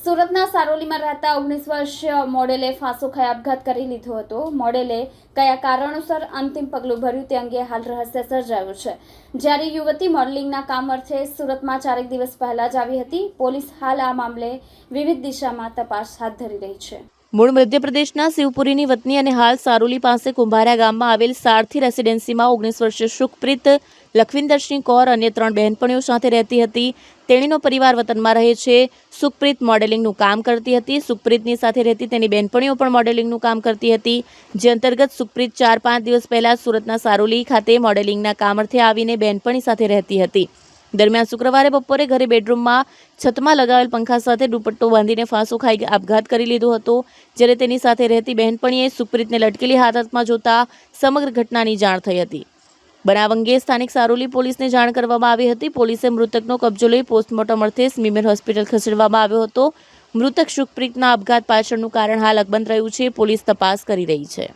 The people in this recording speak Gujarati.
સુરતના સારોલીમાં રહેતા 19 વર્ષીય મોડેલે ફાંસો ખાઈ આપઘાત કરી લીધો હતો। મોડેલે કયા કારણોસર અંતિમ પગલું ભર્યું તે અંગે હાલ રહસ્ય સર્જાયું છે। જ્યારે યુવતી મોડેલિંગના કામ અર્થે સુરતમાં 4 દિવસ પહેલા જ આવી હતી। પોલીસ હાલ આ મામલે વિવિધ દિશામાં તપાસ હાથ ધરી રહી છે। મૂળ મધ્યપ્રદેશના શિવપુરીની વતની અને હાલ સારોલી પાસે કુંભારિયા ગામમાં આવેલ સારથી રેસિડેન્સીમાં 19 વર્ષીય સુખપ્રીત લખવિંદરસિંહ કૌર અન્ય 3 બહેનપણીઓ સાથે રહેતી હતી। તેણીનો પરિવાર વતનમાં રહે છે। સુખપ્રીત મોડેલિંગનું કામ કરતી હતી। સુખપ્રીતની સાથે રહેતી તેની બહેનપણીઓ પણ મોડેલિંગનું કામ કરતી હતી, જે અંતર્ગત સુખપ્રીત 4-5 દિવસ પહેલા સુરતના સારોલી ખાતે મોડેલિંગના કામ અર્થે આવીને બહેનપણી સાથે રહેતી હતી। દરમિયાન શુક્રવારે બપોરે ઘરે બેડરૂમમાં છતમાં લગાવેલ પંખા સાથે દુપટ્ટો બાંધીને ફાંસો ખાઈ આપઘાત કરી લીધો હતો। જ્યારે તેની સાથે રહેતી બહેનપણીએ સુખપ્રીતને લટકેલી હાલતમાં જોતા સમગ્ર ઘટનાની જાણ થઈ હતી। બનાવ અંગે સ્થાનિક સારોલી પોલીસને જાણ કરવામાં આવી હતી। પોલીસે મૃતકનો કબજો લઈ પોસ્ટમોર્ટમ અર્થે સ્મીમેર હોસ્પિટલ ખસેડવામાં આવ્યો હતો। મૃતક સુખપ્રીતના આપઘાત પાછળનું કારણ હાલ અકબંધ રહ્યું છે। પોલીસ તપાસ કરી રહી છે।